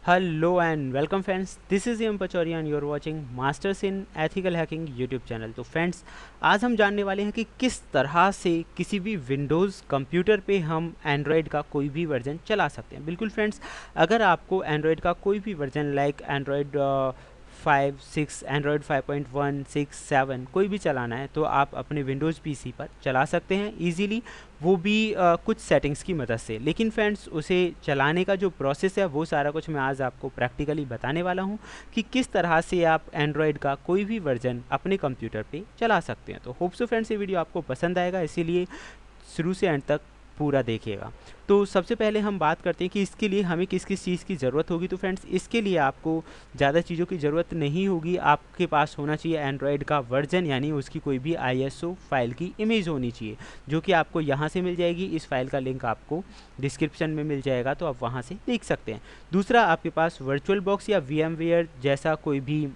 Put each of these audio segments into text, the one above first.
Hello and welcome friends, this is M Pachauria and you are watching masters in ethical hacking YouTube channel. तो friends, आज हम जानने वाले हैं कि किस तरह से किसी भी विंडोज़ कंप्यूटर पे हम एंड्रॉयड का कोई भी वर्जन चला सकते हैं। बिल्कुल फ्रेंड्स, अगर आपको एंड्रॉयड का कोई भी वर्जन लाइक एंड्रॉयड 5, 6, एंड्रॉयड 5.1, 6, 7 कोई भी चलाना है तो आप अपने विंडोज़ पीसी पर चला सकते हैं इजीली, वो भी कुछ सेटिंग्स की मदद से। लेकिन फ्रेंड्स, उसे चलाने का जो प्रोसेस है वो सारा कुछ मैं आज आपको प्रैक्टिकली बताने वाला हूँ कि किस तरह से आप एंड्रॉयड का कोई भी वर्जन अपने कंप्यूटर पे चला सकते हैं। तो होप सो फ्रेंड्स, ये वीडियो आपको पसंद आएगा, इसीलिए शुरू से एंड तक पूरा देखिएगा। तो सबसे पहले हम बात करते हैं कि इसके लिए हमें किस किस चीज़ की ज़रूरत होगी। तो फ्रेंड्स, इसके लिए आपको ज़्यादा चीज़ों की ज़रूरत नहीं होगी। आपके पास होना चाहिए एंड्रॉयड का वर्जन, यानी उसकी कोई भी ISO फाइल की इमेज होनी चाहिए, जो कि आपको यहाँ से मिल जाएगी। इस फाइल का लिंक आपको डिस्क्रिप्शन में मिल जाएगा, तो आप वहाँ से देख सकते हैं। दूसरा, आपके पास वर्चुअल बॉक्स या VMware जैसा कोई भी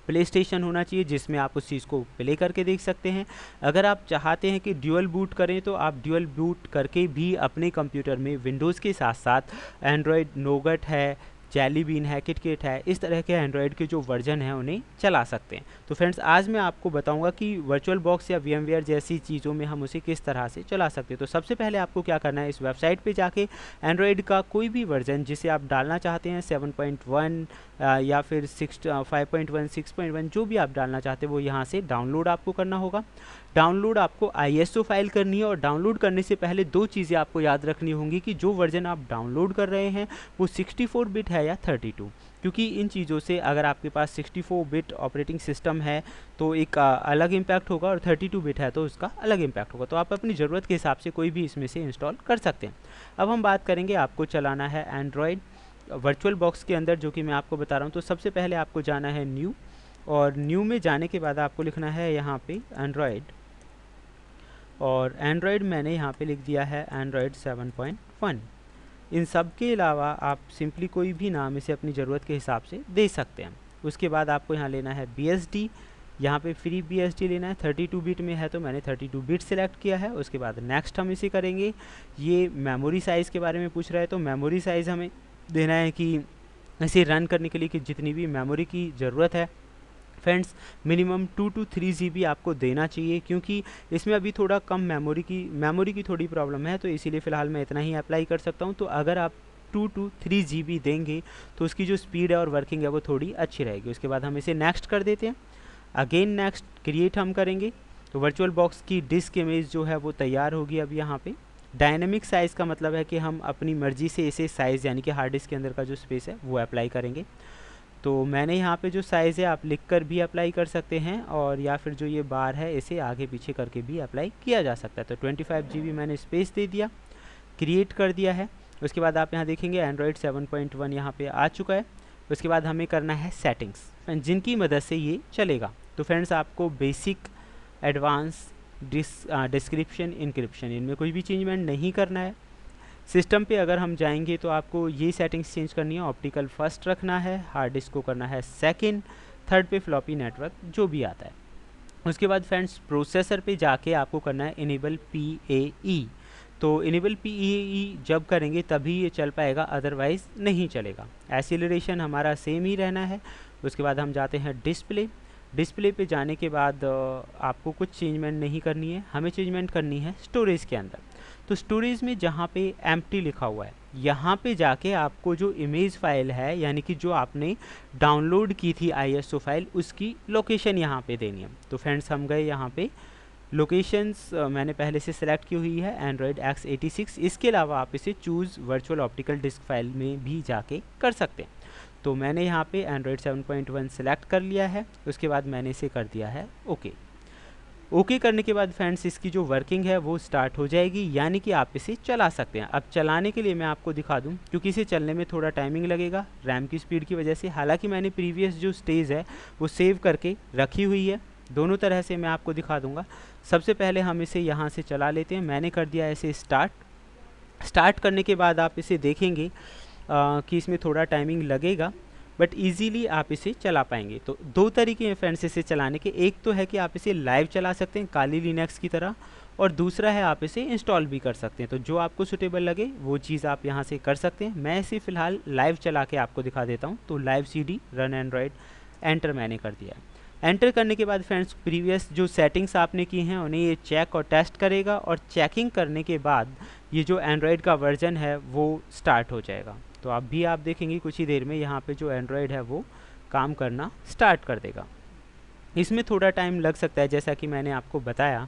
प्ले स्टेशन होना चाहिए जिसमें आप उस चीज़ को प्ले करके देख सकते हैं। अगर आप चाहते हैं कि ड्यूअल बूट करें तो आप ड्यूअल बूट करके भी अपने कंप्यूटर में विंडोज़ के साथ साथ एंड्रॉयड नोगट है, जेली बीन है, किटकिट है, इस तरह के एंड्रॉयड के जो वर्जन हैं उन्हें चला सकते हैं। तो फ्रेंड्स, आज मैं आपको बताऊंगा कि वर्चुअल बॉक्स या VMware जैसी चीज़ों में हम उसे किस तरह से चला सकते हैं। तो सबसे पहले आपको क्या करना है, इस वेबसाइट पे जाके एंड्रॉयड का कोई भी वर्जन जिसे आप डालना चाहते हैं, 7.1 या फिर 5.1, 6.1, जो भी आप डालना चाहते हैं वो यहाँ से डाउनलोड आपको करना होगा। डाउनलोड आपको ISO फाइल करनी है, और डाउनलोड करने से पहले दो चीज़ें आपको याद रखनी होंगी कि जो वर्जन आप डाउनलोड कर रहे हैं वो 64 बिट है या 32, क्योंकि इन चीज़ों से अगर आपके पास 64 बिट ऑपरेटिंग सिस्टम है तो एक अलग इम्पैक्ट होगा, और 32 बिट है तो उसका अलग इम्पैक्ट होगा। तो आप अपनी ज़रूरत के हिसाब से कोई भी इसमें से इंस्टॉल कर सकते हैं। अब हम बात करेंगे, आपको चलाना है एंड्रॉयड वर्चुअल बॉक्स के अंदर, जो कि मैं आपको बता रहा हूँ। तो सबसे पहले आपको जाना है न्यू, और न्यू में जाने के बाद आपको लिखना है यहाँ पे एंड्रॉयड, और एंड्रॉयड मैंने यहाँ पे लिख दिया है एंड्रॉयड 7.1। इन सब के अलावा आप सिंपली कोई भी नाम इसे अपनी ज़रूरत के हिसाब से दे सकते हैं। उसके बाद आपको यहाँ लेना है BSD, यहाँ पे फ्री BSD लेना है। 32 बिट में है तो मैंने 32 बिट सिलेक्ट किया है। उसके बाद नेक्स्ट हम इसे करेंगे। ये मेमोरी साइज़ के बारे में पूछ रहा है, तो मेमोरी साइज़ हमें देना है कि इसे रन करने के लिए कि जितनी भी मेमोरी की ज़रूरत है फ्रेंड्स, मिनिमम 2 to 3 GB आपको देना चाहिए, क्योंकि इसमें अभी थोड़ा कम मेमोरी की थोड़ी प्रॉब्लम है, तो इसीलिए फ़िलहाल मैं इतना ही अप्लाई कर सकता हूँ। तो अगर आप 2 to 3 GB देंगे तो उसकी जो स्पीड है और वर्किंग है वो थोड़ी अच्छी रहेगी। उसके बाद हम इसे नेक्स्ट कर देते हैं। अगेन नेक्स्ट क्रिएट हम करेंगे, तो वर्चुअल बॉक्स की डिस्क इमेज जो है वो तैयार होगी। अब यहाँ पे डायनेमिक साइज़ का मतलब है कि हम अपनी मर्ज़ी से इसे साइज़, यानी कि हार्ड डिस्क के अंदर का जो स्पेस है वो अप्लाई करेंगे। तो मैंने यहाँ पे जो साइज़ है आप लिख कर भी अप्लाई कर सकते हैं, और या फिर जो ये बार है इसे आगे पीछे करके भी अप्लाई किया जा सकता है। तो 25 GB मैंने स्पेस दे दिया, क्रिएट कर दिया है। उसके बाद आप यहाँ देखेंगे एंड्रॉयड 7.1 यहाँ पे आ चुका है। उसके बाद हमें करना है सेटिंग्स, जिनकी मदद से ये चलेगा। तो फ्रेंड्स, आपको बेसिक, एडवांस, डिस्क्रिप्शन, इंक्रिप्शन, इनमें कोई भी चेंजमेंट नहीं करना है। सिस्टम पे अगर हम जाएंगे तो आपको ये सेटिंग्स चेंज करनी है। ऑप्टिकल फर्स्ट रखना है, हार्ड डिस्क को करना है सेकंड, थर्ड पे फ्लॉपी नेटवर्क, जो भी आता है। उसके बाद फ्रेंड्स, प्रोसेसर पे जाके आपको करना है इनेबल PAE। तो इनेबल PAE जब करेंगे तभी ये चल पाएगा, अदरवाइज़ नहीं चलेगा। एसिलरेशन हमारा सेम ही रहना है। उसके बाद हम जाते हैं डिस्प्ले पे जाने के बाद आपको कुछ चेंजमेंट नहीं करनी है, हमें चेंजमेंट करनी है स्टोरेज के अंदर। तो स्टोरेज में जहाँ पे एम्प्टी लिखा हुआ है, यहाँ पे जाके आपको जो इमेज फाइल है, यानी कि जो आपने डाउनलोड की थी ISO फाइल, उसकी लोकेशन यहाँ पे देनी है। तो फ्रेंड्स, हम गए यहाँ पे, लोकेशंस मैंने पहले से सिलेक्ट की हुई है एंड्रॉयड X86। इसके अलावा आप इसे choose virtual optical disc file में भी जाके कर सकते हैं। तो मैंने यहाँ पे एंड्रॉयड 7.1 सेलेक्ट कर लिया है। उसके बाद मैंने इसे कर दिया है ओके करने के बाद फ्रेंड्स, इसकी जो वर्किंग है वो स्टार्ट हो जाएगी, यानी कि आप इसे चला सकते हैं। अब चलाने के लिए मैं आपको दिखा दूं, क्योंकि इसे चलने में थोड़ा टाइमिंग लगेगा रैम की स्पीड की वजह से। हालांकि मैंने प्रीवियस जो स्टेज है वो सेव करके रखी हुई है, दोनों तरह से मैं आपको दिखा दूंगा। सबसे पहले हम इसे यहाँ से चला लेते हैं। मैंने कर दिया इसे स्टार्ट करने के बाद आप इसे देखेंगे कि इसमें थोड़ा टाइमिंग लगेगा, बट इजीली आप इसे चला पाएंगे। तो दो तरीके हैं फ्रेंड्स इसे चलाने के। एक तो है कि आप इसे लाइव चला सकते हैं काली लिनक्स की तरह, और दूसरा है आप इसे इंस्टॉल भी कर सकते हैं। तो जो आपको सुटेबल लगे वो चीज़ आप यहाँ से कर सकते हैं। मैं इसे फ़िलहाल लाइव चला के आपको दिखा देता हूँ। तो live CD run Android enter मैंने कर दिया है। एंटर करने के बाद फ्रेंड्स प्रीवियस जो सेटिंग्स आपने की हैं उन्हें ये चेक और टेस्ट करेगा, और चेकिंग करने के बाद ये जो एंड्रॉयड का वर्जन है वो स्टार्ट हो जाएगा। तो आप देखेंगे कुछ ही देर में यहाँ पे जो एंड्रॉयड है वो काम करना स्टार्ट कर देगा। इसमें थोड़ा टाइम लग सकता है जैसा कि मैंने आपको बताया।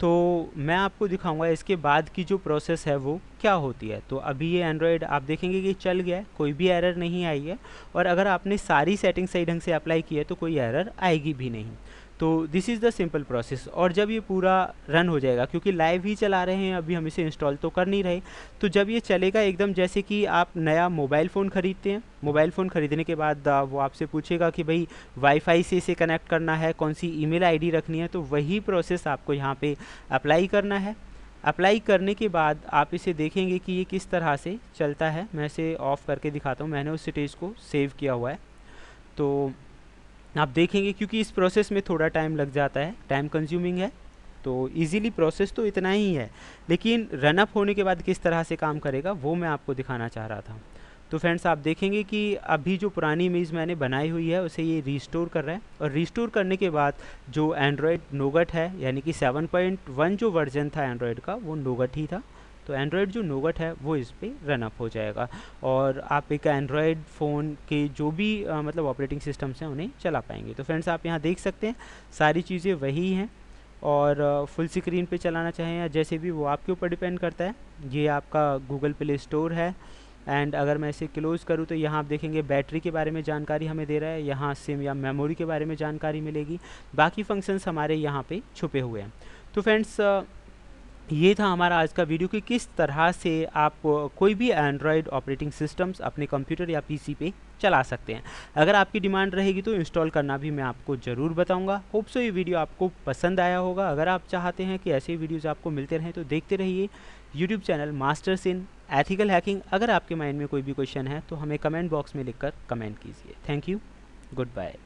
तो मैं आपको दिखाऊंगा इसके बाद की जो प्रोसेस है वो क्या होती है। तो अभी ये एंड्रॉयड आप देखेंगे कि चल गया है, कोई भी एरर नहीं आई है, और अगर आपने सारी सेटिंग सही ढंग से अप्लाई की है तो कोई एरर आएगी भी नहीं। तो this is the simple process. और जब ये पूरा रन हो जाएगा, क्योंकि लाइव ही चला रहे हैं अभी, हम इसे इंस्टॉल तो कर नहीं रहे, तो जब ये चलेगा एकदम जैसे कि आप नया मोबाइल फ़ोन ख़रीदते हैं, मोबाइल फ़ोन ख़रीदने के बाद वो आपसे पूछेगा कि भाई वाईफाई से इसे कनेक्ट करना है, कौन सी ईमेल आईडी रखनी है, तो वही प्रोसेस आपको यहाँ पे अप्लाई करना है। अप्लाई करने के बाद आप इसे देखेंगे कि ये किस तरह से चलता है। मैं इसे ऑफ़ करके दिखाता हूँ, मैंने उस स्टेज को सेव किया हुआ है। तो आप देखेंगे क्योंकि इस प्रोसेस में थोड़ा टाइम लग जाता है, टाइम कंज्यूमिंग है, तो इजीली प्रोसेस तो इतना ही है, लेकिन रन अप होने के बाद किस तरह से काम करेगा वो मैं आपको दिखाना चाह रहा था। तो फ्रेंड्स आप देखेंगे कि अभी जो पुरानी इमेज मैंने बनाई हुई है उसे ये रिस्टोर कर रहा है, और रिस्टोर करने के बाद जो एंड्रॉयड नोगट है, यानी कि 7.1 जो वर्जन था एंड्रॉयड का वो नोगट ही था। तो एंड्रॉयड जो नोगट है वो इस पर रन अप हो जाएगा, और आप एक एंड्रॉयड फ़ोन के जो भी मतलब ऑपरेटिंग सिस्टम्स हैं उन्हें चला पाएंगे। तो फ्रेंड्स आप यहाँ देख सकते हैं सारी चीज़ें वही हैं, और फुल स्क्रीन पे चलाना चाहें या जैसे भी वो आपके ऊपर डिपेंड करता है। ये आपका गूगल प्ले स्टोर है, एंड अगर मैं इसे क्लोज़ करूँ तो यहाँ आप देखेंगे बैटरी के बारे में जानकारी हमें दे रहा है, यहाँ सिम या मेमोरी के बारे में जानकारी मिलेगी, बाकी फंक्शंस हमारे यहाँ पे छुपे हुए हैं। तो फ्रेंड्स ये था हमारा आज का वीडियो कि किस तरह से आप कोई भी एंड्रॉयड ऑपरेटिंग सिस्टम्स अपने कंप्यूटर या पीसी पे चला सकते हैं। अगर आपकी डिमांड रहेगी तो इंस्टॉल करना भी मैं आपको ज़रूर बताऊंगा। होप सो ये वीडियो आपको पसंद आया होगा। अगर आप चाहते हैं कि ऐसे वीडियोस आपको मिलते रहें तो देखते रहिए YouTube channel masters in ethical hacking. अगर आपके माइंड में कोई भी क्वेश्चन है तो हमें कमेंट बॉक्स में लिखकर कमेंट कीजिए। Thank you, good bye.